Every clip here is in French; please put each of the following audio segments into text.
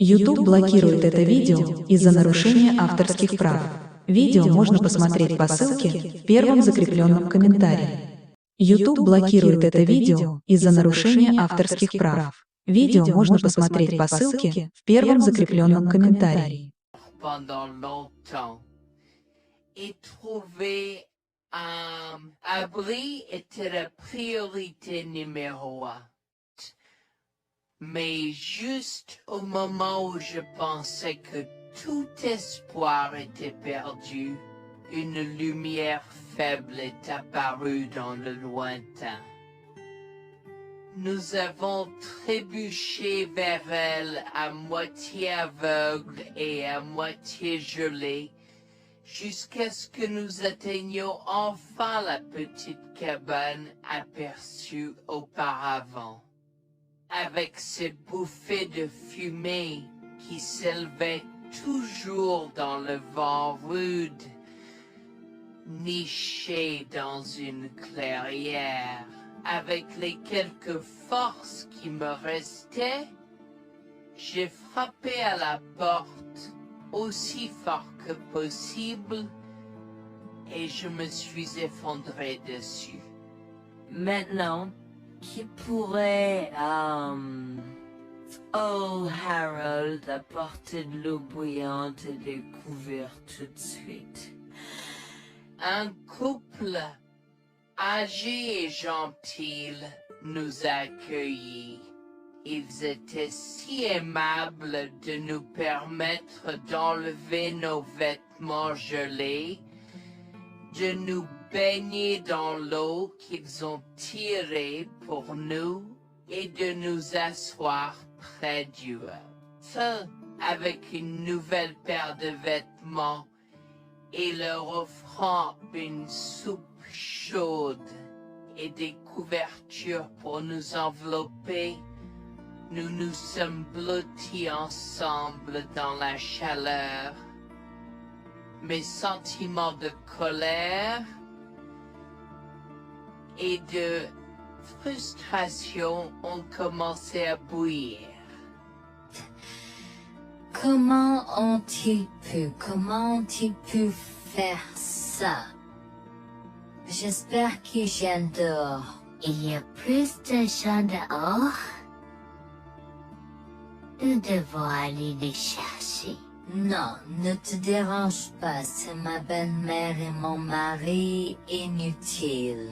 YouTube блокирует это видео из-за нарушения авторских прав. Видео можно посмотреть по ссылке в первом закрепленном комментарии. YouTube блокирует это видео из-за нарушения авторских прав. Видео можно посмотреть по ссылке в первом закрепленном комментарии. Pendant longtemps, et trouver un abri était la priorité numéro un. Mais juste au moment où je pensais que tout espoir était perdu, une lumière faible est apparue dans le lointain. Nous avons trébuché vers elle à moitié aveugle et à moitié gelé, jusqu'à ce que nous atteignions enfin la petite cabane aperçue auparavant. Avec ces bouffées de fumée qui s'élevaient toujours dans le vent rude, nichées dans une clairière. Avec les quelques forces qui me restaient, j'ai frappé à la porte aussi fort que possible et je me suis effondré dessus. Maintenant, qui pourrait, oh Harold, apporter de l'eau bouillante et des couverts tout de suite? Un couple âgé et gentil nous a accueillis. Ils étaient si aimables de nous permettre d'enlever nos vêtements gelés, de nous baigner dans l'eau qu'ils ont tirée pour nous et de nous asseoir près du feu avec une nouvelle paire de vêtements et leur offrant une soupe chaude et des couvertures pour nous envelopper. Nous nous sommes blottis ensemble dans la chaleur. Mes sentiments de colère et de frustration ont commencé à bouillir. Comment ont-ils pu faire ça? J'espère qu'ils viennent dehors. Il y a plus de gens dehors. Nous devons aller les chercher. Non, ne te dérange pas, c'est ma belle-mère et mon mari inutiles.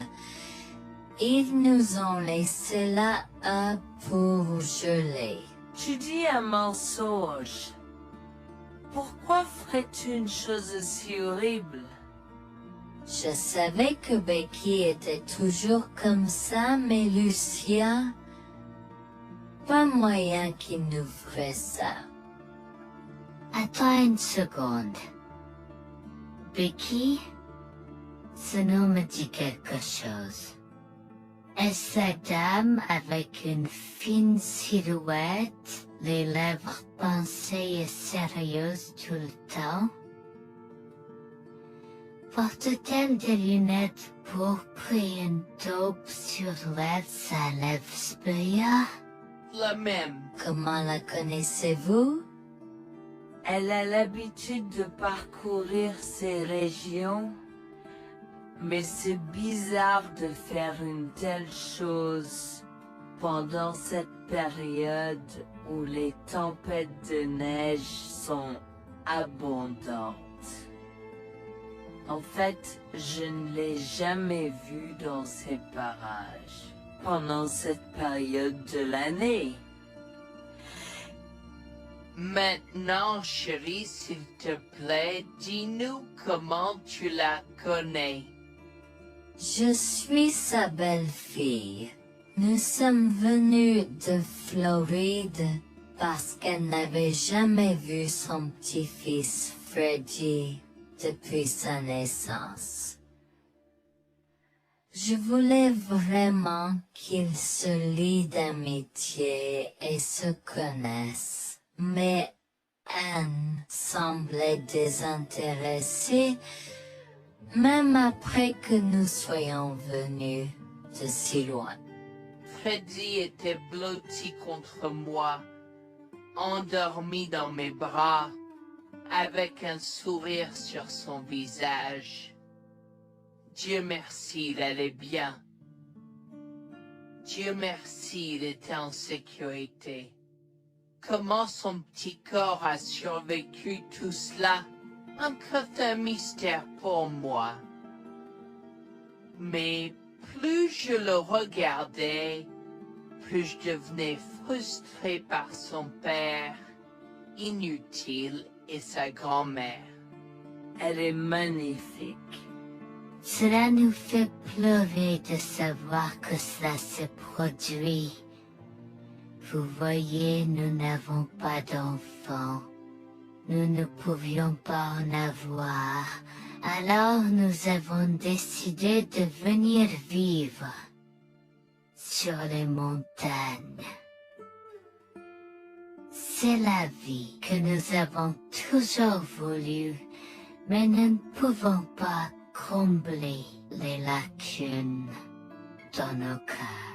Ils nous ont laissés là pour geler. Tu dis un mensonge. Pourquoi ferais-tu une chose aussi horrible? Je savais que Becky était toujours comme ça, mais Lucia, pas moyen qu'il nous ferait ça. Attends une seconde. Becky, ce nom me dit quelque chose. Est-ce cette dame avec une fine silhouette, les lèvres pincées et sérieuses tout le temps? Porte-t-elle des lunettes pourpres et une taupe sur sa lèvre spéa? La même. Comment la connaissez-vous? Elle a l'habitude de parcourir ces régions, mais c'est bizarre de faire une telle chose pendant cette période où les tempêtes de neige sont abondantes. En fait, je ne l'ai jamais vue dans ces parages pendant cette période de l'année. Maintenant, chérie, s'il te plaît, dis-nous comment tu la connais. Je suis sa belle-fille. Nous sommes venus de Floride parce qu'elle n'avait jamais vu son petit-fils Freddie depuis sa naissance. Je voulais vraiment qu'ils se lient d'amitié et se connaissent, mais Anne semblait désintéressée, même après que nous soyons venus de si loin. Freddy était blotti contre moi, endormi dans mes bras, avec un sourire sur son visage. Dieu merci, il allait bien. Dieu merci, il était en sécurité. Comment son petit corps a survécu tout cela? Encore un mystère pour moi. Mais plus je le regardais, plus je devenais frustré par son père, inutile, et sa grand-mère. Elle est magnifique. Cela nous fait pleurer de savoir que cela se produit. Vous voyez, nous n'avons pas d'enfants. Nous ne pouvions pas en avoir. Alors nous avons décidé de venir vivre sur les montagnes. C'est la vie que nous avons toujours voulu, mais nous ne pouvons pas combler les lacunes dans nos cœurs.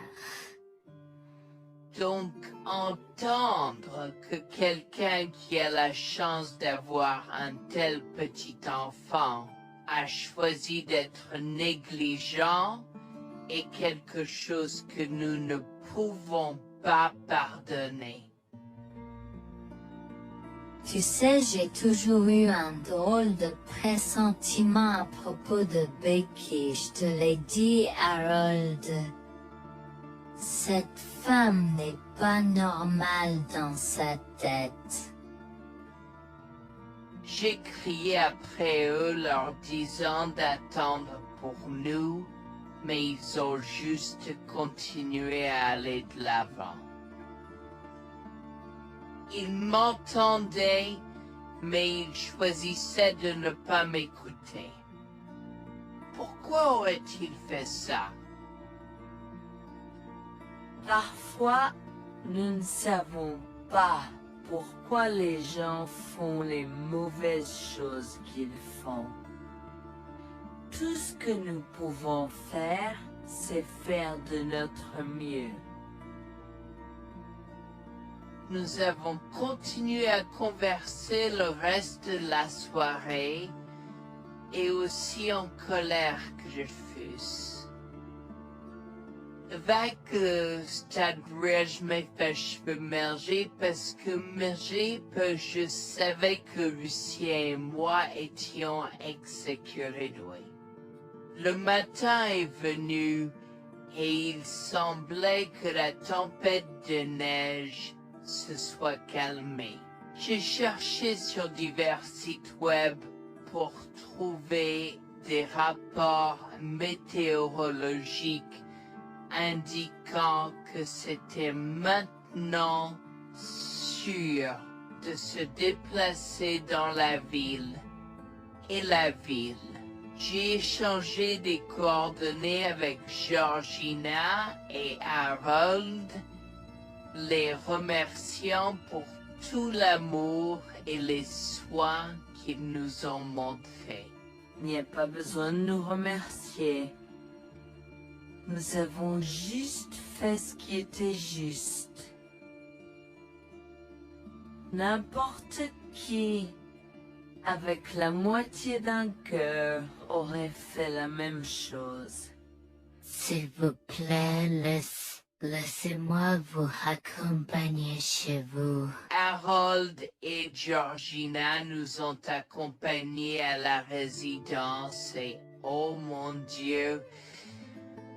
Donc, entendre que quelqu'un qui a la chance d'avoir un tel petit enfant a choisi d'être négligent est quelque chose que nous ne pouvons pas pardonner. Tu sais, j'ai toujours eu un drôle de pressentiment à propos de Becky, je te l'ai dit, Harold. Cette femme n'est pas normale dans sa tête. J'ai crié après eux leur disant d'attendre pour nous, mais ils ont juste continué à aller de l'avant. Ils m'entendaient, mais ils choisissaient de ne pas m'écouter. Pourquoi aurait-il fait ça? Parfois, nous ne savons pas pourquoi les gens font les mauvaises choses qu'ils font. Tout ce que nous pouvons faire, c'est faire de notre mieux. Nous avons continué à converser le reste de la soirée, et aussi en colère que je fusse. Avec stade je m'ai fait cheveux merger parce que je savais que Lucien et moi étions exécutés. Le matin est venu et il semblait que la tempête de neige se soit calmée. J'ai cherché sur divers sites web pour trouver des rapports météorologiques indiquant que c'était maintenant sûr de se déplacer dans la ville. Et la ville. J'ai échangé des coordonnées avec Georgina et Harold, les remerciant pour tout l'amour et les soins qu'ils nous ont montrés. Il n'y a pas besoin de nous remercier. Nous avons juste fait ce qui était juste. N'importe qui, avec la moitié d'un cœur, aurait fait la même chose. S'il vous plaît, laissez-moi vous accompagner chez vous. Harold et Georgina nous ont accompagnés à la résidence et, oh mon Dieu,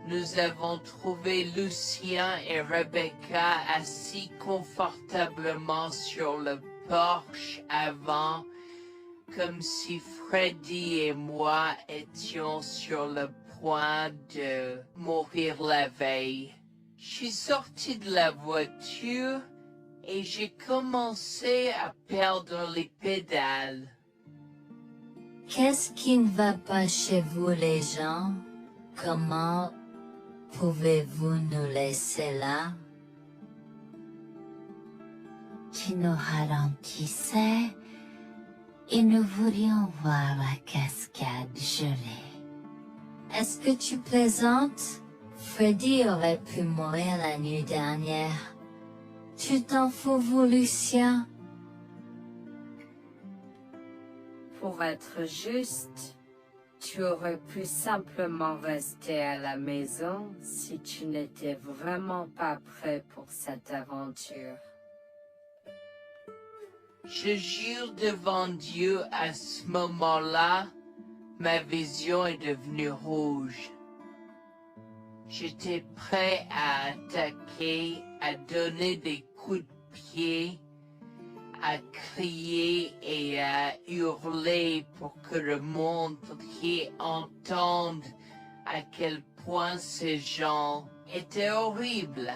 nous avons trouvé Lucien et Rebecca assis confortablement sur le porche avant, comme si Freddy et moi étions sur le point de mourir la veille. Je suis sorti de la voiture et j'ai commencé à perdre les pédales. Qu'est-ce qui ne va pas chez vous, les gens? Comment pouvez-vous nous laisser là? Tu nous ralentissais et nous voulions voir la cascade gelée. Est-ce que tu plaisantes? Freddy aurait pu mourir la nuit dernière. Tu t'en fous, vous, Lucien? Pour être juste, tu aurais pu simplement rester à la maison si tu n'étais vraiment pas prêt pour cette aventure. Je jure devant Dieu, à ce moment-là, ma vision est devenue rouge. J'étais prêt à attaquer, à donner des coups de pied, à crier et à hurler pour que le monde entier entende à quel point ces gens étaient horribles.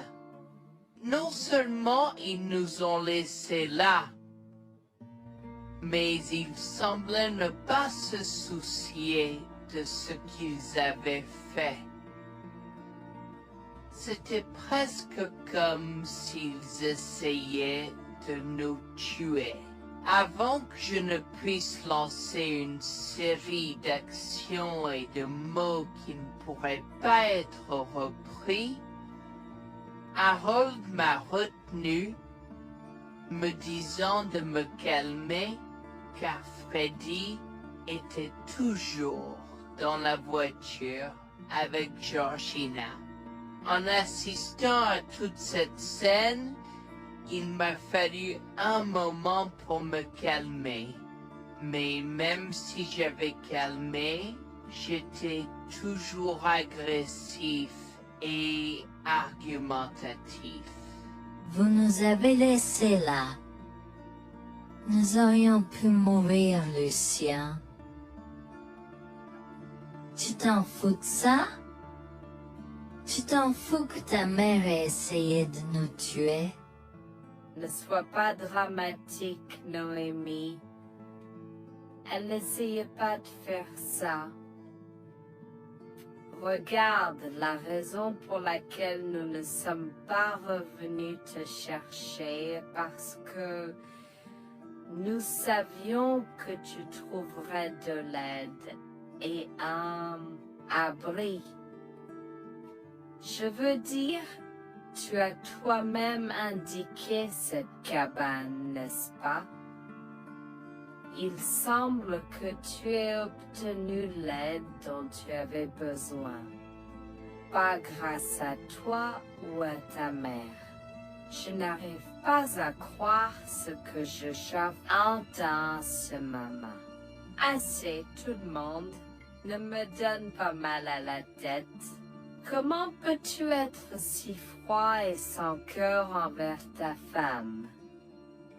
Non seulement ils nous ont laissés là, mais ils semblaient ne pas se soucier de ce qu'ils avaient fait. C'était presque comme s'ils essayaient de nous tuer. Avant que je ne puisse lancer une série d'actions et de mots qui ne pourraient pas être repris, Harold m'a retenu, me disant de me calmer, car Freddy était toujours dans la voiture avec Georgina. En assistant à toute cette scène, il m'a fallu un moment pour me calmer. Mais même si j'avais calmé, j'étais toujours agressif et argumentatif. Vous nous avez laissés là. Nous aurions pu mourir, Lucien. Tu t'en fous de ça? Tu t'en fous que ta mère ait essayé de nous tuer? Ne sois pas dramatique, Noémie. Elle n'essayait pas de faire ça. Regarde, la raison pour laquelle nous ne sommes pas revenus te chercher est parce que nous savions que tu trouverais de l'aide et un abri. Je veux dire, tu as toi-même indiqué cette cabane, n'est-ce pas? Il semble que tu aies obtenu l'aide dont tu avais besoin. Pas grâce à toi ou à ta mère. Je n'arrive pas à croire ce que j'entends en ce moment. Assez, tout le monde. Ne me donne pas mal à la tête. Comment peux-tu être si froid et sans cœur envers ta femme?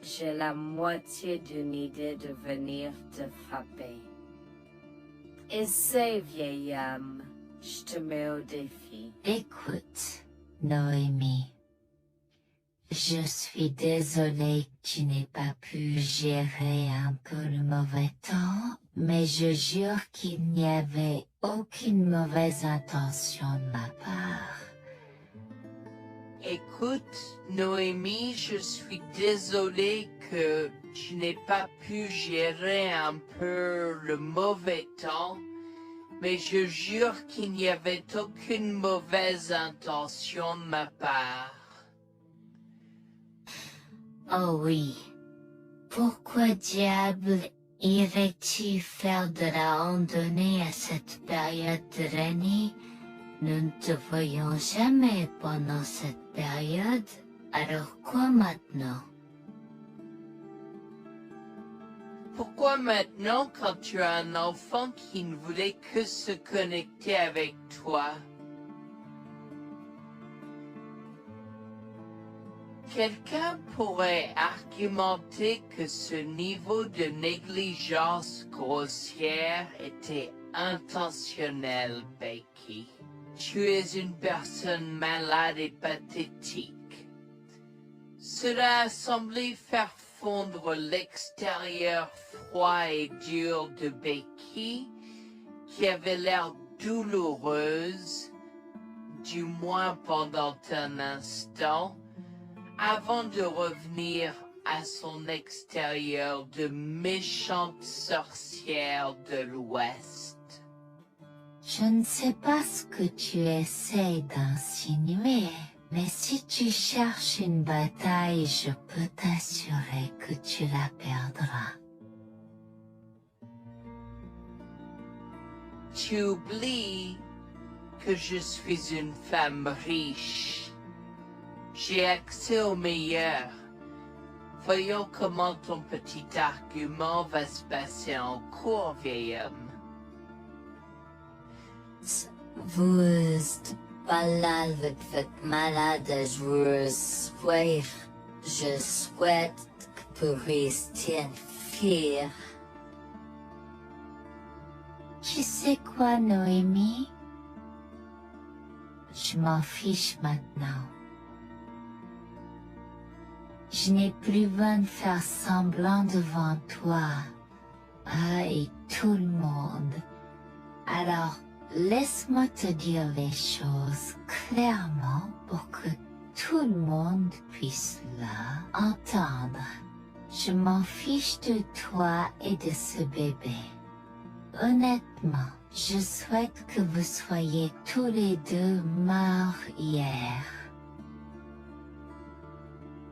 J'ai la moitié d'une idée de venir te frapper. Essaie, vieil homme. Je te mets au défi. Écoute, Noémie. Je suis désolée que tu n'aies pas pu gérer un peu le mauvais temps, mais je jure qu'il n'y avait aucune mauvaise intention de ma part. Écoute, Noémie, je suis désolée que tu n'aies pas pu gérer un peu le mauvais temps, mais je jure qu'il n'y avait aucune mauvaise intention de ma part. Oh oui. Pourquoi diable irais-tu faire de la randonnée à cette période de l'année? Nous ne te voyons jamais pendant cette période, alors quoi maintenant? Pourquoi maintenant quand tu as un enfant qui ne voulait que se connecter avec toi? Quelqu'un pourrait argumenter que ce niveau de négligence grossière était intentionnel, Becky. Tu es une personne malade et pathétique. Cela a semblé faire fondre l'extérieur froid et dur de Becky, qui avait l'air douloureuse, du moins pendant un instant, avant de revenir à son extérieur de méchante sorcière de l'Ouest. Je ne sais pas ce que tu essaies d'insinuer, Mais si tu cherches une bataille, je peux t'assurer que tu la perdras. Tu oublies que je suis une femme riche. J'ai accès au meilleur. Voyons comment ton petit argument va se passer en cours, vieil homme. Vous êtes pas là avec votre malade joueuse. Je souhaite que vous restiez fiers. Tu sais quoi, Noémie? Je m'en fiche maintenant. Je n'ai plus besoin de faire semblant devant toi et tout le monde. Alors, laisse-moi te dire les choses clairement pour que tout le monde puisse entendre. Je m'en fiche de toi et de ce bébé. Honnêtement, je souhaite que vous soyez tous les deux morts hier.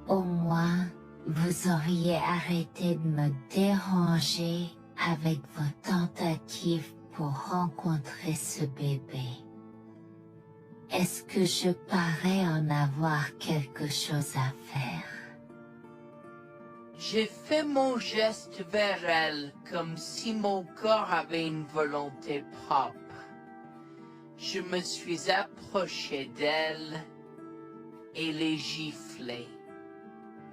Au moins, vous auriez arrêté de me déranger avec vos tentatives pour rencontrer ce bébé. Est-ce que je parais en avoir quelque chose à faire? J'ai fait mon geste vers elle comme si mon corps avait une volonté propre. Je me suis approché d'elle et l'ai giflée.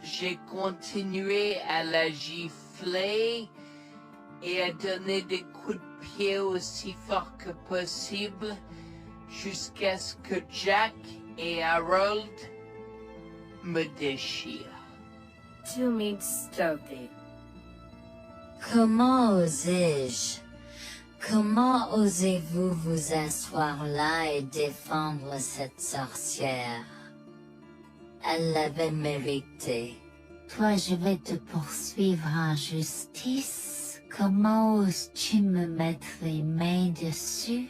J'ai continué à la gifler et à donner des coups de pied aussi fort que possible jusqu'à ce que Jack et Harold me déchirent. Tu m'insultes. Comment osais-je? Comment osez-vous vous asseoir là et défendre cette sorcière? Elle l'avait mérité. Toi, je vais te poursuivre en justice. Comment oses-tu me mettre les mains dessus?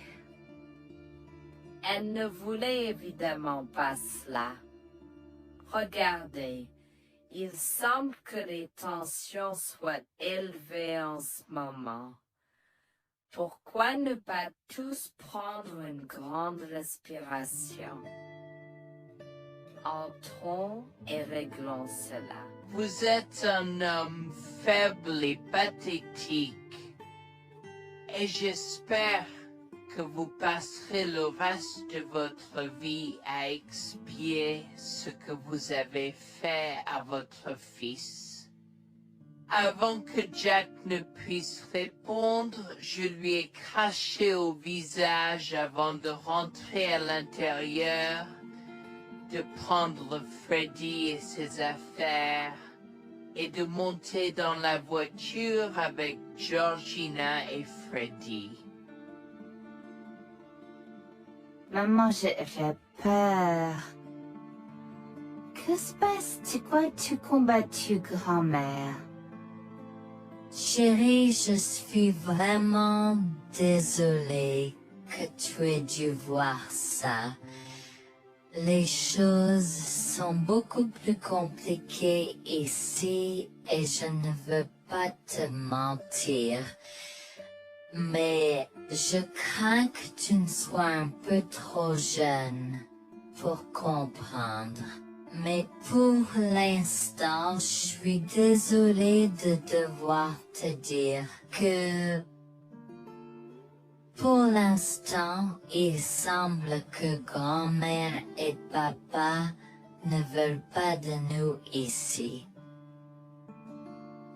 Elle ne voulait évidemment pas cela. Regardez, il semble que les tensions soient élevées en ce moment. Pourquoi ne pas tous prendre une grande respiration? Entrons et réglons cela. Vous êtes un homme faible et pathétique, et j'espère que vous passerez le reste de votre vie à expier ce que vous avez fait à votre fils. Avant que Jack ne puisse répondre, je lui ai craché au visage avant de rentrer à l'intérieur, de prendre Freddy et ses affaires et de monter dans la voiture avec Georgina et Freddy. Maman, j'ai peur. Que se passe-t-il? Pourquoi tu combattu, grand-mère? Chérie, je suis vraiment désolée que tu aies dû voir ça. Les choses sont beaucoup plus compliquées ici et je ne veux pas te mentir. Mais je crains que tu ne sois un peu trop jeune pour comprendre. Mais pour l'instant, je suis désolée de devoir te dire que pour l'instant, il semble que grand-mère et papa ne veulent pas de nous ici.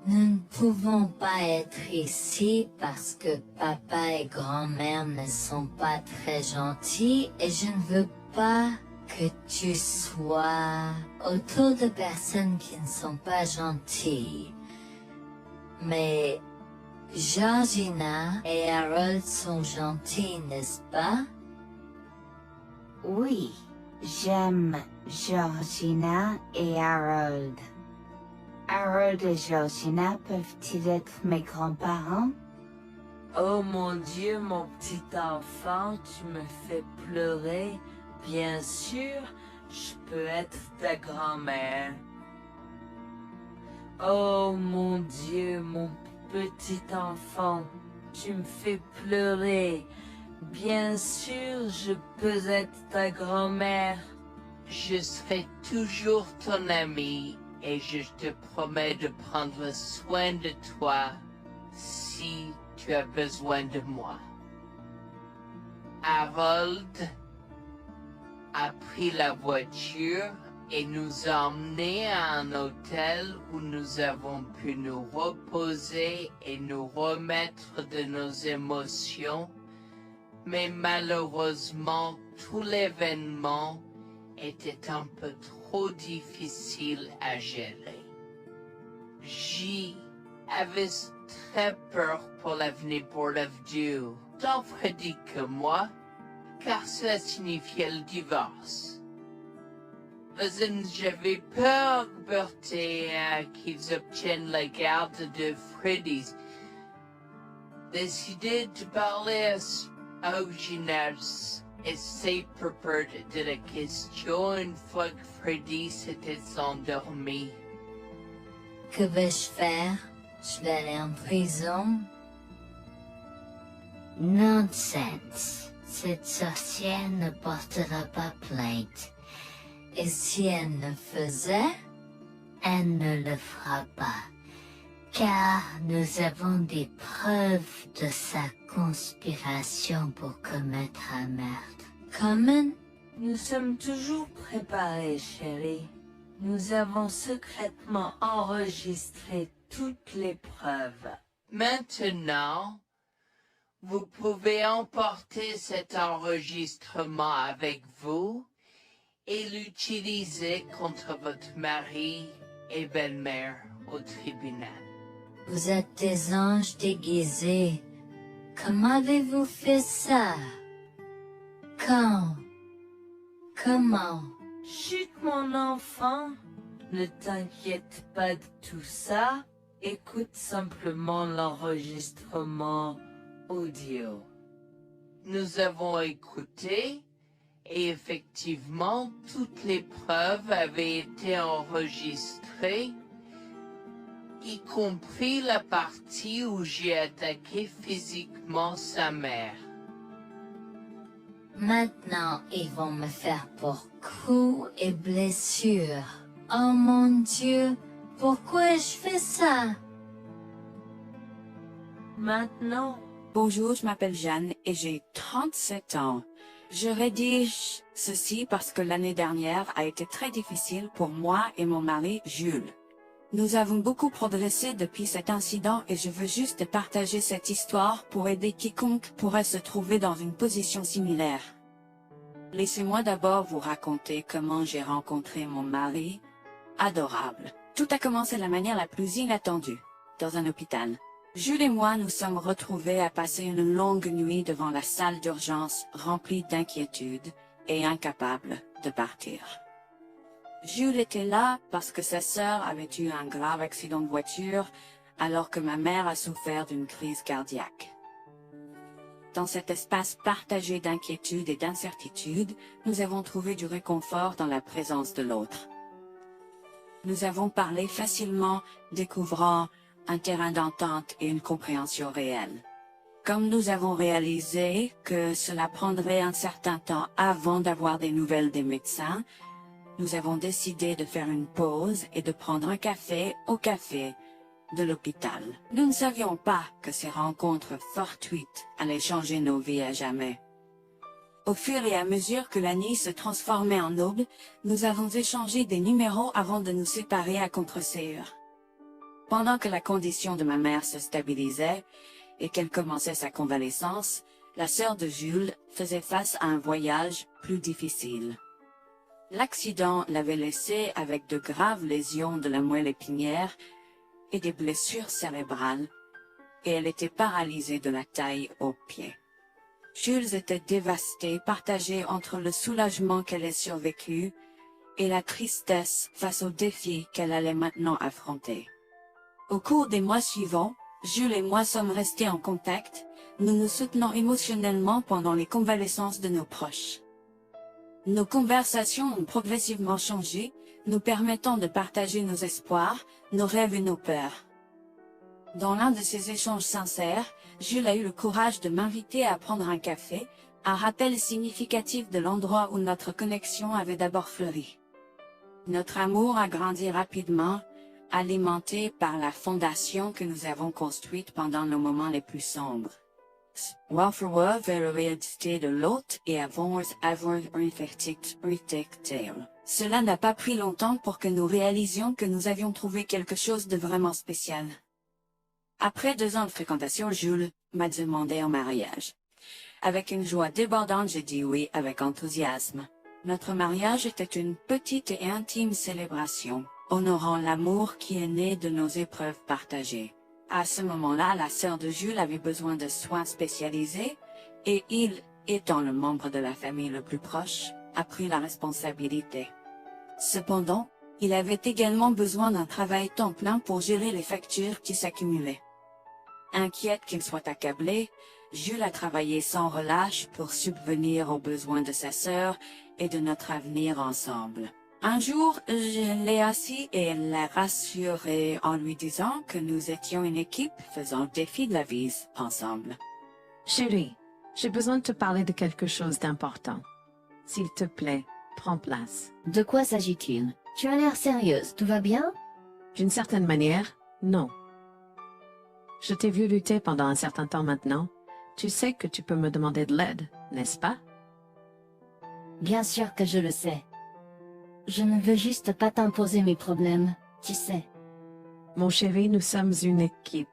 Nous ne pouvons pas être ici parce que papa et grand-mère ne sont pas très gentils et je ne veux pas que tu sois autour de personnes qui ne sont pas gentilles. Mais Georgina et Harold sont gentils, n'est-ce pas? Oui, j'aime Georgina et Harold. Harold et Georgina peuvent-ils être mes grands-parents? Oh mon Dieu, mon petit enfant, tu me fais pleurer. Bien sûr, je peux être ta grand-mère? Oh mon Dieu, mon petit enfant, tu me fais pleurer. Bien sûr, je peux être ta grand-mère. Je serai toujours ton ami et je te promets de prendre soin de toi si tu as besoin de moi. Harold a pris la voiture et nous a emmenés à un hôtel où nous avons pu nous reposer et nous remettre de nos émotions, mais malheureusement tout l'événement était un peu trop difficile à gérer. J'y avais très peur pour l'avenir pour Dieu, tant Freddy que moi, car cela signifiait le divorce. Mais j'avais peur, Bertie, qu'ils obtiennent la garde de Freddy. Décidé de parler au gymnase et c'est propos de la question une fois que Freddy s'était endormi. Que vais-je faire? Je vais aller en prison? Nonsense. Cette sorcière ne portera pas plainte. Et si elle le faisait? Elle ne le fera pas, car nous avons des preuves de sa conspiration pour commettre un meurtre. Comment? Nous sommes toujours préparés, chérie. Nous avons secrètement enregistré toutes les preuves. Maintenant, vous pouvez emporter cet enregistrement avec vous et l'utiliser contre votre mari et belle-mère au tribunal. Vous êtes des anges déguisés. Comment avez-vous fait ça? Quand? Comment? Chut, mon enfant, ne t'inquiète pas de tout ça. Écoute simplement l'enregistrement audio. Nous avons écouté et effectivement toutes les preuves avaient été enregistrées, y compris la partie où j'ai attaqué physiquement sa mère. Maintenant, ils vont me faire pour coups et blessures. Oh mon Dieu, pourquoi je fais ça? Maintenant, Bonjour, je m'appelle Jeanne et j'ai 37 ans. Je rédige ceci parce que l'année dernière a été très difficile pour moi et mon mari Jules. Nous avons beaucoup progressé depuis cet incident et je veux juste partager cette histoire pour aider quiconque pourrait se trouver dans une position similaire. Laissez-moi d'abord vous raconter comment j'ai rencontré mon mari, adorable. Tout a commencé de la manière la plus inattendue, dans un hôpital. Jules et moi nous sommes retrouvés à passer une longue nuit devant la salle d'urgence remplie d'inquiétude et incapables de partir. Jules était là parce que sa sœur avait eu un grave accident de voiture alors que ma mère a souffert d'une crise cardiaque. Dans cet espace partagé d'inquiétude et d'incertitude, nous avons trouvé du réconfort dans la présence de l'autre. Nous avons parlé facilement, découvrant un terrain d'entente et une compréhension réelle. Comme nous avons réalisé que cela prendrait un certain temps avant d'avoir des nouvelles des médecins, nous avons décidé de faire une pause et de prendre un café au café de l'hôpital. Nous ne savions pas que ces rencontres fortuites allaient changer nos vies à jamais. Au fur et à mesure que la nuit se transformait en aube, nous avons échangé des numéros avant de nous séparer à contre-séance. Pendant que la condition de ma mère se stabilisait et qu'elle commençait sa convalescence, la sœur de Jules faisait face à un voyage plus difficile. L'accident l'avait laissée avec de graves lésions de la moelle épinière et des blessures cérébrales, et elle était paralysée de la taille aux pieds. Jules était dévasté, partagé entre le soulagement qu'elle ait survécu et la tristesse face aux défis qu'elle allait maintenant affronter. Au cours des mois suivants, Jules et moi sommes restés en contact, nous nous soutenons émotionnellement pendant les convalescences de nos proches. Nos conversations ont progressivement changé, nous permettant de partager nos espoirs, nos rêves et nos peurs. Dans l'un de ces échanges sincères, Jules a eu le courage de m'inviter à prendre un café, un rappel significatif de l'endroit où notre connexion avait d'abord fleuri. Notre amour a grandi rapidement, alimenté par la fondation que nous avons construite pendant nos moments les plus sombres. Wafurwa verité de l'autre et avons avoir Cela n'a pas pris longtemps pour que nous réalisions que nous avions trouvé quelque chose de vraiment spécial. Après 2 ans de fréquentation, Jules m'a demandé en mariage. Avec une joie débordante, j'ai dit oui avec enthousiasme. Notre mariage était une petite et intime célébration, honorant l'amour qui est né de nos épreuves partagées. À ce moment-là, la sœur de Jules avait besoin de soins spécialisés, et il, étant le membre de la famille le plus proche, a pris la responsabilité. Cependant, il avait également besoin d'un travail temps plein pour gérer les factures qui s'accumulaient. Inquiète qu'il soit accablé, Jules a travaillé sans relâche pour subvenir aux besoins de sa sœur et de notre avenir ensemble. Un jour, je l'ai assis et l'ai rassuré en lui disant que nous étions une équipe faisant le défi de la vie ensemble. Chérie, j'ai besoin de te parler de quelque chose d'important. S'il te plaît, prends place. De quoi s'agit-il? Tu as l'air sérieuse, tout va bien? D'une certaine manière, non. Je t'ai vu lutter pendant un certain temps maintenant. Tu sais que tu peux me demander de l'aide, n'est-ce pas? Bien sûr que je le sais. Je ne veux juste pas t'imposer mes problèmes, tu sais. Mon chéri, nous sommes une équipe.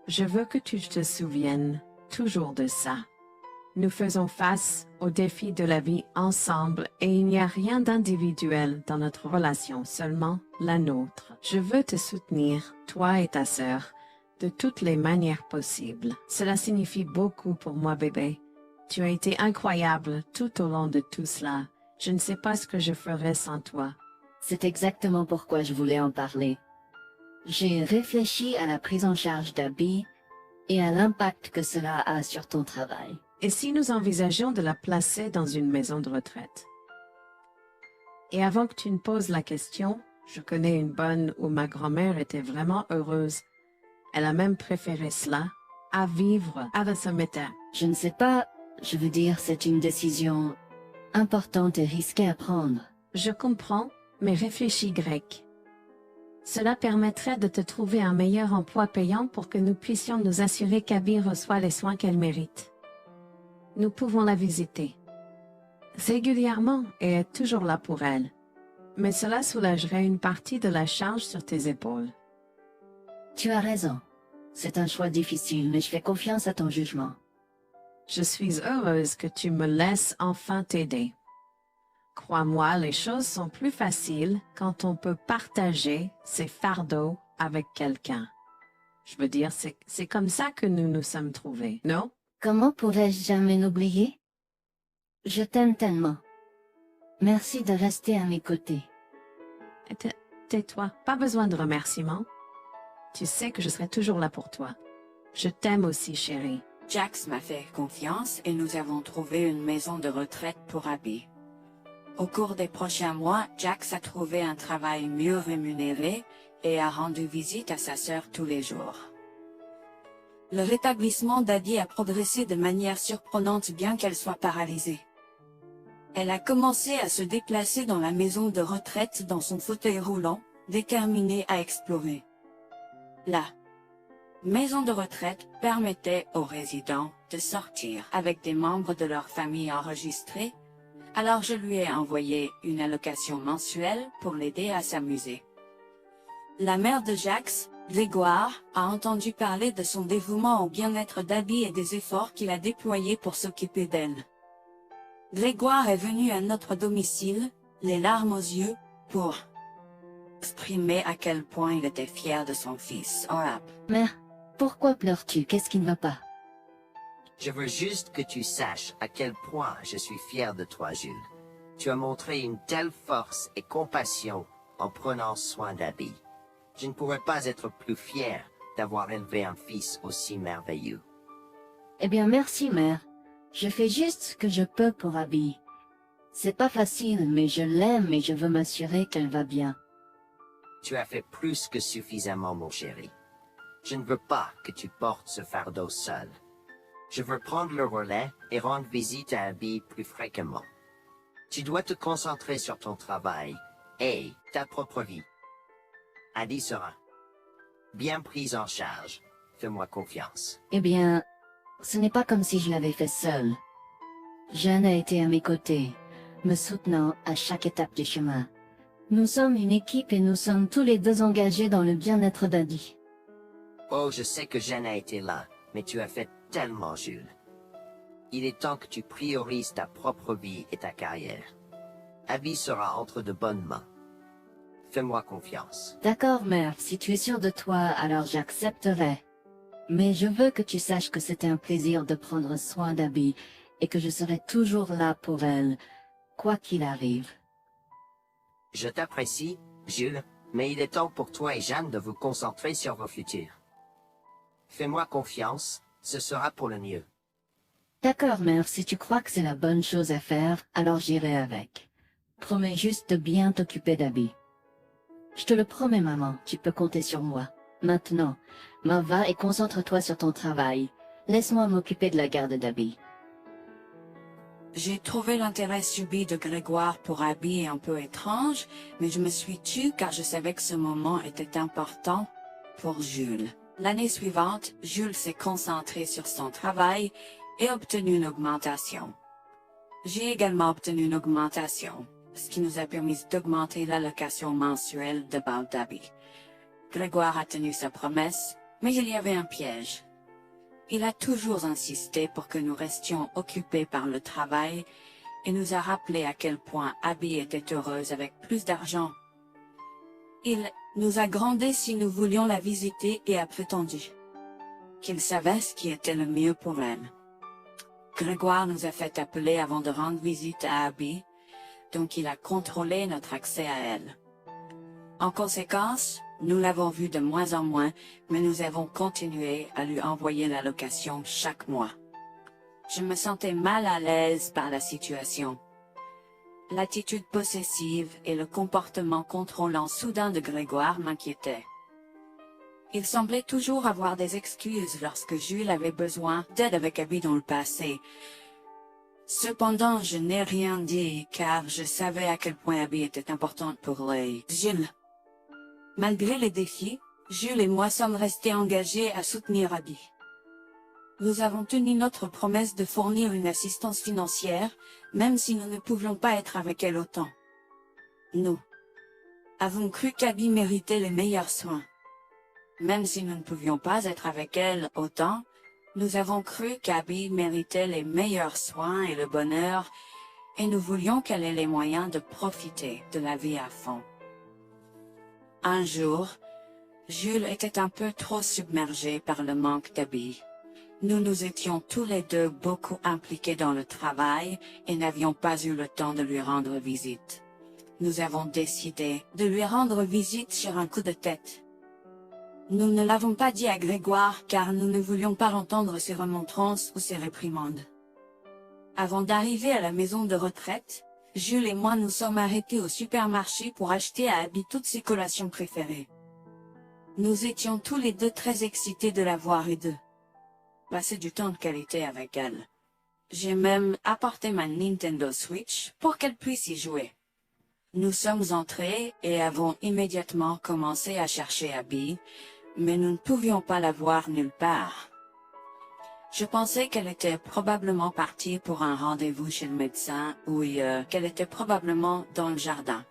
Je veux que tu te souviennes toujours de ça. Nous faisons face aux défis de la vie ensemble et il n'y a rien d'individuel dans notre relation, seulement la nôtre. Je veux te soutenir, toi et ta sœur, de toutes les manières possibles. Cela signifie beaucoup pour moi, bébé. Tu as été incroyable tout au long de tout cela. Je ne sais pas ce que je ferais sans toi. C'est exactement pourquoi je voulais en parler. J'ai réfléchi à la prise en charge d'Abby et à l'impact que cela a sur ton travail. Et si nous envisageons de la placer dans une maison de retraite? Et avant que tu ne poses la question, je connais une bonne où ma grand-mère était vraiment heureuse. Elle a même préféré cela à vivre à Sameta. Je ne sais pas, je veux dire, c'est une décision importante et risquée à prendre. Je comprends, mais réfléchis grec. Cela permettrait de te trouver un meilleur emploi payant pour que nous puissions nous assurer qu'Abby reçoit les soins qu'elle mérite. Nous pouvons la visiter régulièrement et être toujours là pour elle. Mais cela soulagerait une partie de la charge sur tes épaules. Tu as raison. C'est un choix difficile, mais je fais confiance à ton jugement. Je suis heureuse que tu me laisses enfin t'aider. Crois-moi, les choses sont plus faciles quand on peut partager ses fardeaux avec quelqu'un. Je veux dire, c'est comme ça que nous nous sommes trouvés, non? Comment pourrais-je jamais l'oublier? Je t'aime tellement. Merci de rester à mes côtés. Tais-toi, pas besoin de remerciements. Tu sais que je serai toujours là pour toi. Je t'aime aussi, chérie. Jax m'a fait confiance et nous avons trouvé une maison de retraite pour Abby. Au cours des prochains mois, Jax a trouvé un travail mieux rémunéré et a rendu visite à sa sœur tous les jours. Le rétablissement d'Abby a progressé de manière surprenante bien qu'elle soit paralysée. Elle a commencé à se déplacer dans la maison de retraite dans son fauteuil roulant, déterminée à explorer. La maison de retraite permettait aux résidents de sortir avec des membres de leur famille enregistrés, alors je lui ai envoyé une allocation mensuelle pour l'aider à s'amuser. La mère de Jax, Grégoire, a entendu parler de son dévouement au bien-être d'Abby et des efforts qu'il a déployés pour s'occuper d'elle. Grégoire est venu à notre domicile, les larmes aux yeux, pour exprimer à quel point il était fier de son fils. Mère, pourquoi pleures-tu? Qu'est-ce qui ne va pas? Je veux juste que tu saches à quel point je suis fier de toi, Jules. Tu as montré une telle force et compassion en prenant soin d'Abby. Je ne pourrais pas être plus fier d'avoir élevé un fils aussi merveilleux. Eh bien, merci, mère. Je fais juste ce que je peux pour Abby. C'est pas facile, mais je l'aime et je veux m'assurer qu'elle va bien. Tu as fait plus que suffisamment, mon chéri. Je ne veux pas que tu portes ce fardeau seul. Je veux prendre le relais et rendre visite à Abby plus fréquemment. Tu dois te concentrer sur ton travail et ta propre vie. Abby sera bien prise en charge. Fais-moi confiance. Eh bien, ce n'est pas comme si je l'avais fait seule. Jeanne a été à mes côtés, me soutenant à chaque étape du chemin. Nous sommes une équipe et nous sommes tous les deux engagés dans le bien-être d'Abby. Oh, je sais que Jeanne a été là, mais tu as fait tellement, Jules. Il est temps que tu priorises ta propre vie et ta carrière. Abby sera entre de bonnes mains. Fais-moi confiance. D'accord, mère, si tu es sûre de toi, alors j'accepterai. Mais je veux que tu saches que c'était un plaisir de prendre soin d'Abby et que je serai toujours là pour elle, quoi qu'il arrive. Je t'apprécie, Jules, mais il est temps pour toi et Jeanne de vous concentrer sur vos futurs. Fais-moi confiance, ce sera pour le mieux. D'accord, mère, si tu crois que c'est la bonne chose à faire, alors j'irai avec. Promets juste de bien t'occuper d'Abby. Je te le promets, maman, tu peux compter sur moi. Maintenant, va et concentre-toi sur ton travail. Laisse-moi m'occuper de la garde d'Abby. J'ai trouvé l'intérêt subi de Grégoire pour Abby un peu étrange, mais je me suis tue car je savais que ce moment était important pour Jules. L'année suivante, Jules s'est concentré sur son travail et obtenu une augmentation. J'ai également obtenu une augmentation, ce qui nous a permis d'augmenter l'allocation mensuelle de base d'Abby. Grégoire a tenu sa promesse, mais il y avait un piège. Il a toujours insisté pour que nous restions occupés par le travail et nous a rappelé à quel point Abby était heureuse avec plus d'argent. Il nous a grondé si nous voulions la visiter et a prétendu qu'il savait ce qui était le mieux pour elle. Grégoire nous a fait appeler avant de rendre visite à Abby, donc il a contrôlé notre accès à elle. En conséquence, nous l'avons vue de moins en moins, mais nous avons continué à lui envoyer l'allocation chaque mois. Je me sentais mal à l'aise par la situation. L'attitude possessive et le comportement contrôlant soudain de Grégoire m'inquiétaient. Il semblait toujours avoir des excuses lorsque Jules avait besoin d'aide avec Abby dans le passé. Cependant, je n'ai rien dit car je savais à quel point Abby était importante pour Jules. Malgré les défis, Jules et moi sommes restés engagés à soutenir Abby. Nous avons tenu notre promesse de fournir une assistance financière, même si nous ne pouvions pas être avec elle autant. Nous avons cru qu'Abby méritait les meilleurs soins. Même si nous ne pouvions pas être avec elle autant, nous avons cru qu'Abby méritait les meilleurs soins et le bonheur, et nous voulions qu'elle ait les moyens de profiter de la vie à fond. Un jour, Jules était un peu trop submergé par le manque d'Abby. Nous nous étions tous les deux beaucoup impliqués dans le travail et n'avions pas eu le temps de lui rendre visite. Nous avons décidé de lui rendre visite sur un coup de tête. Nous ne l'avons pas dit à Grégoire car nous ne voulions pas entendre ses remontrances ou ses réprimandes. Avant d'arriver à la maison de retraite, Jules et moi nous sommes arrêtés au supermarché pour acheter à Abby toutes ses collations préférées. Nous étions tous les deux très excités de la voir et de passer du temps de qualité avec elle. J'ai même apporté ma Nintendo Switch pour qu'elle puisse y jouer. Nous sommes entrés et avons immédiatement commencé à chercher Abby, mais nous ne pouvions pas la voir nulle part. Je pensais qu'elle était probablement partie pour un rendez-vous chez le médecin ou qu'elle était probablement dans le jardin.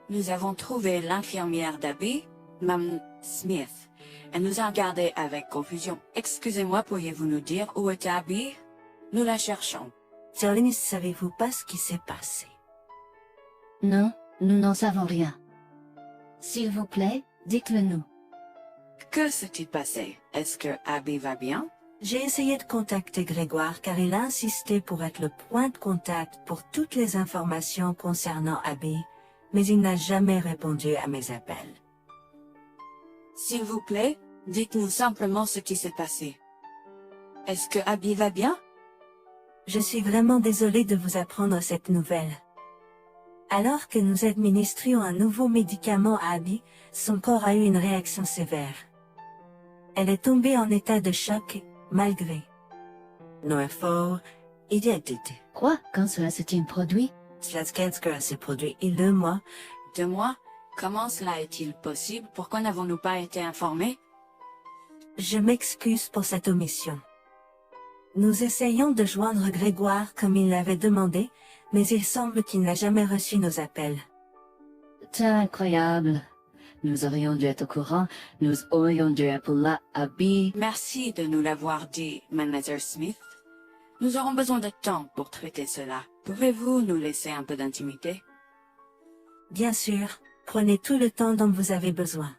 Nous avons trouvé l'infirmière d'Abby, Mme Smith. Elle nous a regardés avec confusion. « Excusez-moi, pourriez-vous nous dire où est Abby? Nous la cherchons. » Sir, ne savez-vous pas ce qui s'est passé? Non, nous n'en savons rien. S'il vous plaît, dites-le nous. Que s'est-il passé? Est-ce que Abby va bien? J'ai essayé de contacter Grégoire car il a insisté pour être le point de contact pour toutes les informations concernant Abby, mais il n'a jamais répondu à mes appels. S'il vous plaît, dites-nous simplement ce qui s'est passé. Est-ce que Abby va bien? Je suis vraiment désolée de vous apprendre cette nouvelle. Alors que nous administrions un nouveau médicament à Abby, son corps a eu une réaction sévère. Elle est tombée en état de choc, malgré nos efforts et d'aide. Quoi? Quand cela s'est-il produit? Cela s'est produit il y a 2 mois. 2 mois? Comment cela est-il possible? Pourquoi n'avons-nous pas été informés? Je m'excuse pour cette omission. Nous essayons de joindre Grégoire comme il l'avait demandé, mais il semble qu'il n'a jamais reçu nos appels. C'est incroyable. Nous aurions dû être au courant. Nous aurions dû appeler Abby. Merci de nous l'avoir dit, Manager Smith. Nous aurons besoin de temps pour traiter cela. Pouvez-vous nous laisser un peu d'intimité? Bien sûr, prenez tout le temps dont vous avez besoin.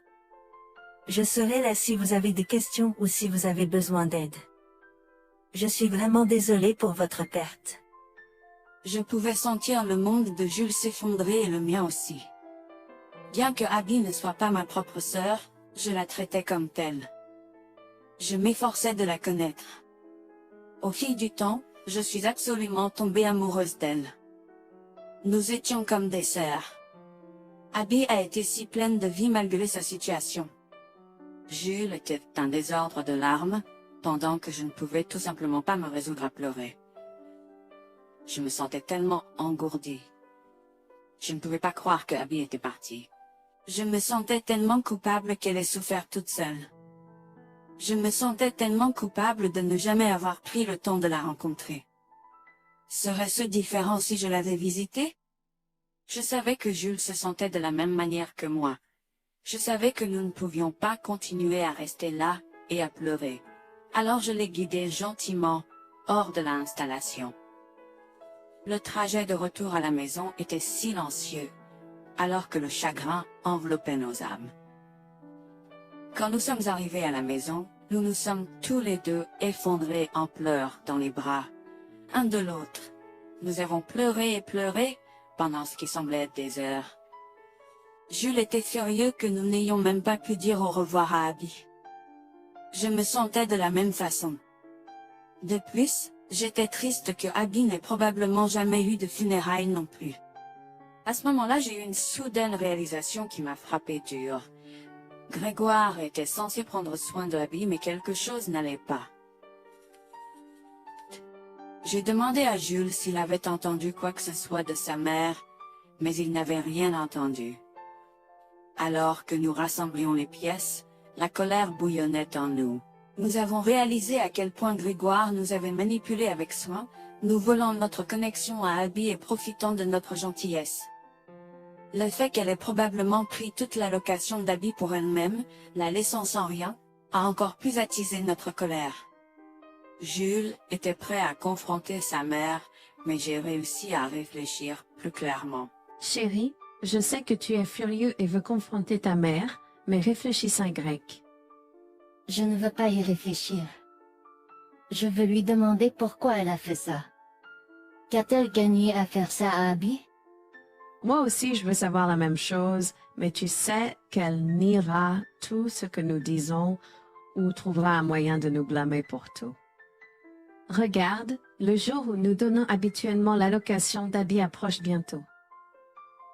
Je serai là si vous avez des questions ou si vous avez besoin d'aide. Je suis vraiment désolé pour votre perte. Je pouvais sentir le monde de Jules s'effondrer et le mien aussi. Bien que Abby ne soit pas ma propre sœur, je la traitais comme telle. Je m'efforçais de la connaître. Au fil du temps, je suis absolument tombée amoureuse d'elle. Nous étions comme des sœurs. Abby a été si pleine de vie malgré sa situation. Jules était un désordre de larmes, pendant que je ne pouvais tout simplement pas me résoudre à pleurer. Je me sentais tellement engourdie. Je ne pouvais pas croire que Abby était partie. Je me sentais tellement coupable qu'elle ait souffert toute seule. Je me sentais tellement coupable de ne jamais avoir pris le temps de la rencontrer. Serait-ce différent si je l'avais visitée? Je savais que Jules se sentait de la même manière que moi. Je savais que nous ne pouvions pas continuer à rester là et à pleurer. Alors je l'ai guidée gentiment hors de l'installation. Le trajet de retour à la maison était silencieux, alors que le chagrin enveloppait nos âmes. Quand nous sommes arrivés à la maison, nous nous sommes tous les deux effondrés en pleurs dans les bras, un de l'autre. Nous avons pleuré et pleuré pendant ce qui semblait être des heures. Jules était furieux que nous n'ayons même pas pu dire au revoir à Abby. Je me sentais de la même façon. De plus, j'étais triste que Abby n'ait probablement jamais eu de funérailles non plus. À ce moment-là, j'ai eu une soudaine réalisation qui m'a frappé dur. Grégoire était censé prendre soin de Abby, mais quelque chose n'allait pas. J'ai demandé à Jules s'il avait entendu quoi que ce soit de sa mère, mais il n'avait rien entendu. Alors que nous rassemblions les pièces, la colère bouillonnait en nous. Nous avons réalisé à quel point Grégoire nous avait manipulés avec soin, nous volant notre connexion à Abby et profitant de notre gentillesse. Le fait qu'elle ait probablement pris toute l'allocation d'Abby pour elle-même, la laissant sans rien, a encore plus attisé notre colère. Jules était prêt à confronter sa mère, mais j'ai réussi à réfléchir plus clairement. Chérie, je sais que tu es furieux et veux confronter ta mère, mais réfléchis en grec. Je ne veux pas y réfléchir. Je veux lui demander pourquoi elle a fait ça. Qu'a-t-elle gagné à faire ça à Abby? Moi aussi, je veux savoir la même chose, mais tu sais qu'elle niera tout ce que nous disons ou trouvera un moyen de nous blâmer pour tout. Regarde, le jour où nous donnons habituellement l'allocation d'Abby approche bientôt.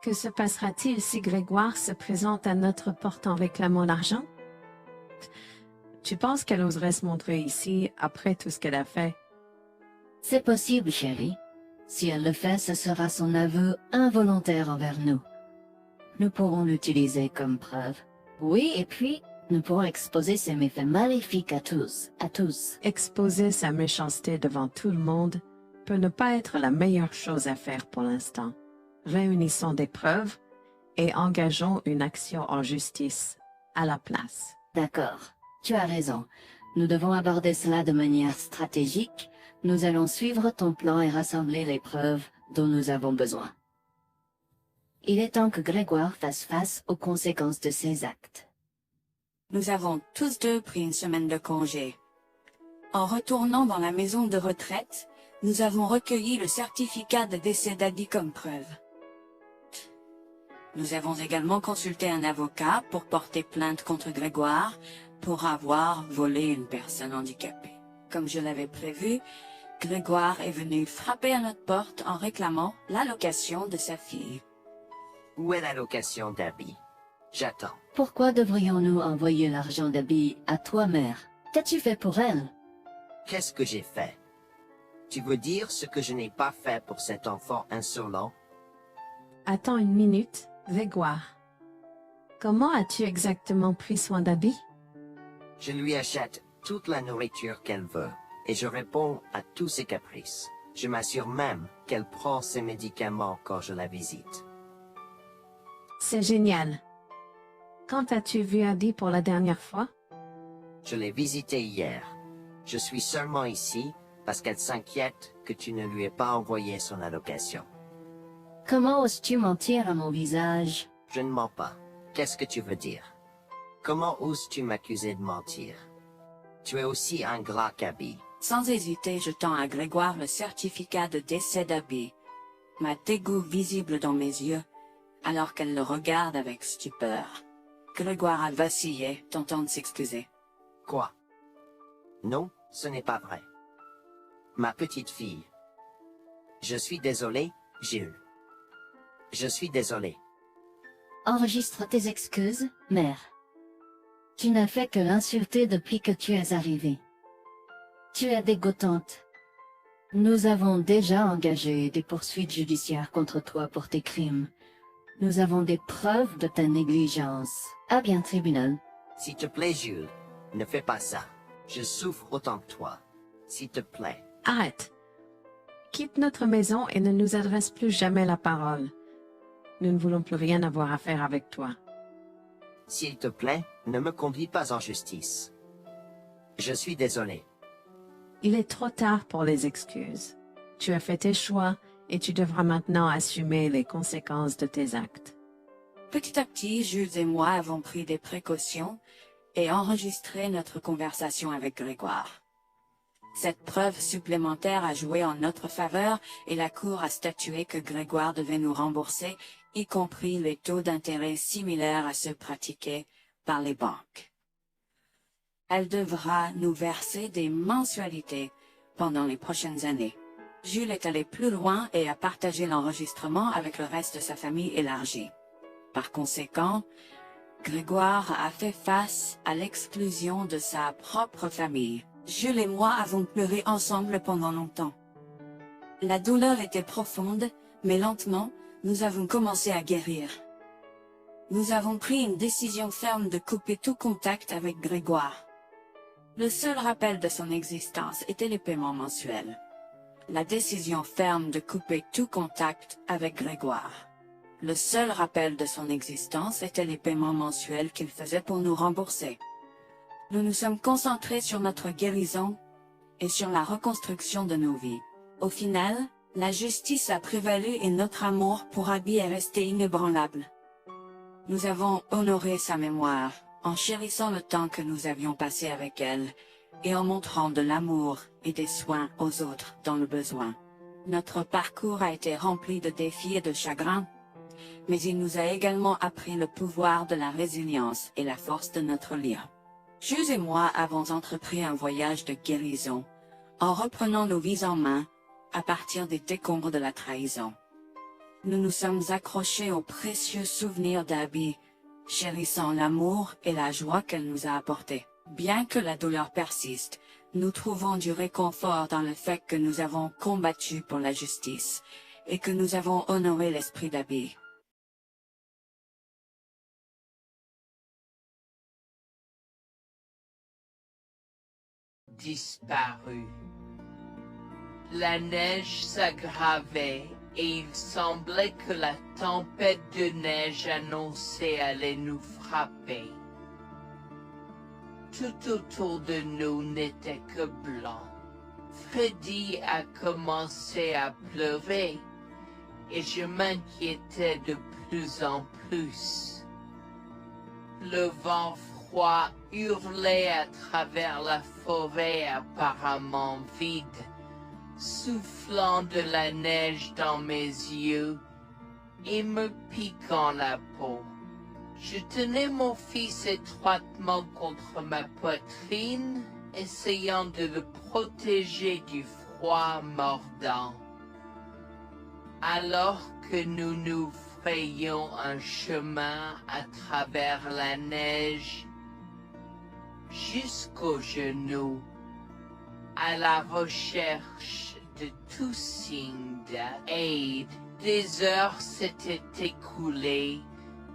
Que se passera-t-il si Grégoire se présente à notre porte en réclamant l'argent? Tu penses qu'elle oserait se montrer ici après tout ce qu'elle a fait? C'est possible, chérie. Si elle le fait, ce sera son aveu involontaire envers nous. Nous pourrons l'utiliser comme preuve. Oui, et puis, nous pourrons exposer ses méfaits maléfiques à tous. Exposer sa méchanceté devant tout le monde peut ne pas être la meilleure chose à faire pour l'instant. Réunissons des preuves et engageons une action en justice à la place. D'accord, tu as raison. Nous devons aborder cela de manière stratégique. Nous allons suivre ton plan et rassembler les preuves dont nous avons besoin. Il est temps que Grégoire fasse face aux conséquences de ses actes. Nous avons tous deux pris une semaine de congé. En retournant dans la maison de retraite, nous avons recueilli le certificat de décès d'Abby comme preuve. Nous avons également consulté un avocat pour porter plainte contre Grégoire pour avoir volé une personne handicapée. Comme je l'avais prévu, Grégoire est venu frapper à notre porte en réclamant l'allocation de sa fille. Où est la location d'habits? J'attends. Pourquoi devrions-nous envoyer l'argent d'habit à toi, mère? Qu'as-tu fait pour elle? Qu'est-ce que j'ai fait? Tu veux dire ce que je n'ai pas fait pour cet enfant insolent? Attends une minute, Grégoire. Comment as-tu exactement pris soin d'Abby? Je lui achète toute la nourriture qu'elle veut, et je réponds à tous ses caprices. Je m'assure même qu'elle prend ses médicaments quand je la visite. C'est génial. Quand as-tu vu Abby pour la dernière fois? Je l'ai visitée hier. Je suis seulement ici parce qu'elle s'inquiète que tu ne lui aies pas envoyé son allocation. Comment oses-tu mentir à mon visage? Je ne mens pas. Qu'est-ce que tu veux dire? Comment oses-tu m'accuser de mentir? Tu es aussi ingrat qu'Abby. Sans hésiter, je tends à Grégoire le certificat de décès d'Abby, ma dégoût visible dans mes yeux, alors qu'elle le regarde avec stupeur. Grégoire a vacillé, tentant de s'excuser. Quoi? Non, ce n'est pas vrai. Ma petite fille. Je suis désolé, Jules. Je suis désolé. Enregistre tes excuses, mère. Tu n'as fait que l'insulter depuis que tu es arrivée. Tu es dégoûtante. Nous avons déjà engagé des poursuites judiciaires contre toi pour tes crimes. Nous avons des preuves de ta négligence. À bien, tribunal. S'il te plaît, Jules, ne fais pas ça. Je souffre autant que toi. S'il te plaît. Arrête. Quitte notre maison et ne nous adresse plus jamais la parole. Nous ne voulons plus rien avoir à faire avec toi. S'il te plaît, ne me conduis pas en justice. Je suis désolé. Il est trop tard pour les excuses. Tu as fait tes choix et tu devras maintenant assumer les conséquences de tes actes. Petit à petit, Jules et moi avons pris des précautions et enregistré notre conversation avec Grégoire. Cette preuve supplémentaire a joué en notre faveur et la Cour a statué que Grégoire devait nous rembourser, y compris les taux d'intérêt similaires à ceux pratiqués par les banques. Elle devra nous verser des mensualités pendant les prochaines années. Jules est allé plus loin et a partagé l'enregistrement avec le reste de sa famille élargie. Par conséquent, Grégoire a fait face à l'exclusion de sa propre famille. Jules et moi avons pleuré ensemble pendant longtemps. La douleur était profonde, mais lentement, nous avons commencé à guérir. Nous avons pris une décision ferme de couper tout contact avec Grégoire. Le seul rappel de son existence était les paiements mensuels. La décision ferme de couper tout contact avec Grégoire. Le seul rappel de son existence était les paiements mensuels qu'il faisait pour nous rembourser. Nous nous sommes concentrés sur notre guérison et sur la reconstruction de nos vies. Au final, la justice a prévalu et notre amour pour Abby est resté inébranlable. Nous avons honoré sa mémoire en chérissant le temps que nous avions passé avec elle et en montrant de l'amour et des soins aux autres dans le besoin. Notre parcours a été rempli de défis et de chagrins, mais il nous a également appris le pouvoir de la résilience et la force de notre lien. Jules et moi avons entrepris un voyage de guérison, en reprenant nos vies en main, à partir des décombres de la trahison. Nous nous sommes accrochés aux précieux souvenirs d'Abby, chérissant l'amour et la joie qu'elle nous a apportés. Bien que la douleur persiste, nous trouvons du réconfort dans le fait que nous avons combattu pour la justice, et que nous avons honoré l'esprit d'Abby. Disparu. La neige s'aggravait et il semblait que la tempête de neige annoncée allait nous frapper. Tout autour de nous n'était que blanc. Freddy a commencé à pleurer et je m'inquiétais de plus en plus. Le vent froid hurlait à travers la forêt apparemment vide, soufflant de la neige dans mes yeux et me piquant la peau. Je tenais mon fils étroitement contre ma poitrine, essayant de le protéger du froid mordant. Alors que nous nous frayons un chemin à travers la neige jusqu'aux genoux, à la recherche de tout signe d'aide. Des heures s'étaient écoulées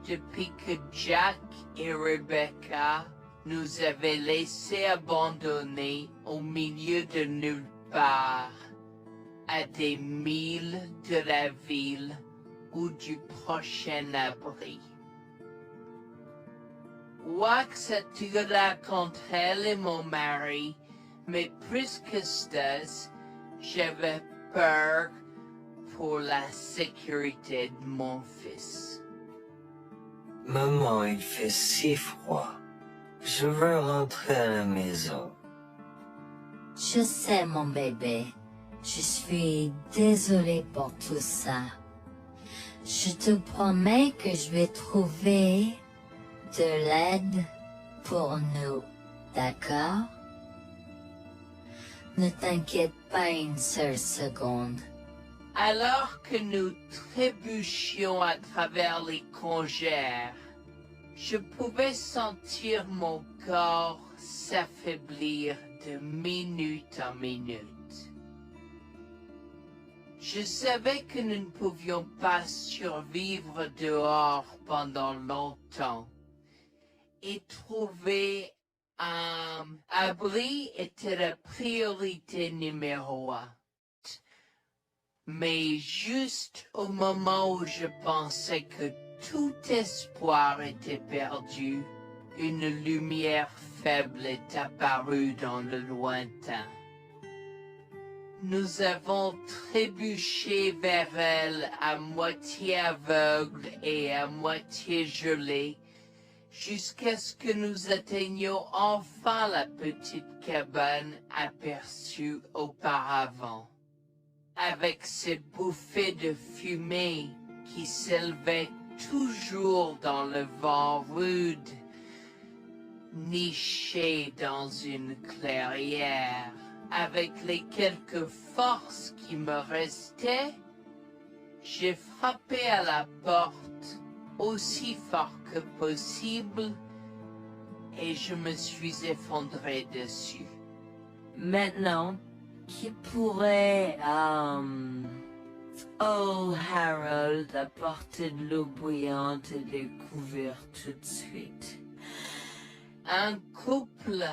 depuis que Jack et Rebecca nous avaient laissés abandonnés au milieu de nulle part, à des milles de la ville ou du prochain abri. Wax attira contre elle et mon mari, mais plus que ça, j'avais peur pour la sécurité de mon fils. Maman, il fait si froid. Je veux rentrer à la maison. Je sais, mon bébé. Je suis désolée pour tout ça. Je te promets que je vais trouver de l'aide pour nous, d'accord? Ne t'inquiète pas une seule seconde. Alors que nous trébuchions à travers les congères, je pouvais sentir mon corps s'affaiblir de minute en minute. Je savais que nous ne pouvions pas survivre dehors pendant longtemps, et trouver un abri était la priorité numéro 1. Mais juste au moment où je pensais que tout espoir était perdu, une lumière faible est apparue dans le lointain. Nous avons trébuché vers elle à moitié aveugle et à moitié gelé, jusqu'à ce que nous atteignions enfin la petite cabane aperçue auparavant, avec ses bouffées de fumée qui s'élevaient toujours dans le vent rude, nichée dans une clairière. Avec les quelques forces qui me restaient, j'ai frappé à la porte aussi fort que possible et je me suis effondré dessus. Maintenant, qui pourrait, oh Harold, apporter de l'eau bouillante et des couverts tout de suite? Un couple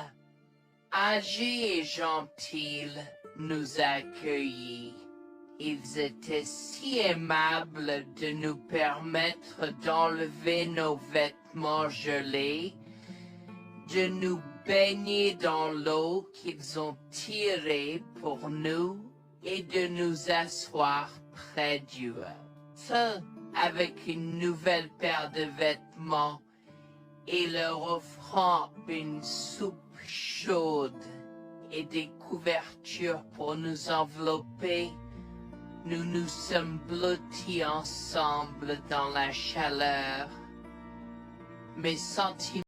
âgé et gentil nous a accueillis. Ils étaient si aimables de nous permettre d'enlever nos vêtements gelés, de nous baigner dans l'eau qu'ils ont tirée pour nous et de nous asseoir près du feu avec une nouvelle paire de vêtements et leur offrant une soupe chaude et des couvertures pour nous envelopper. Nous nous sommes blottis ensemble dans la chaleur. Mes sentiments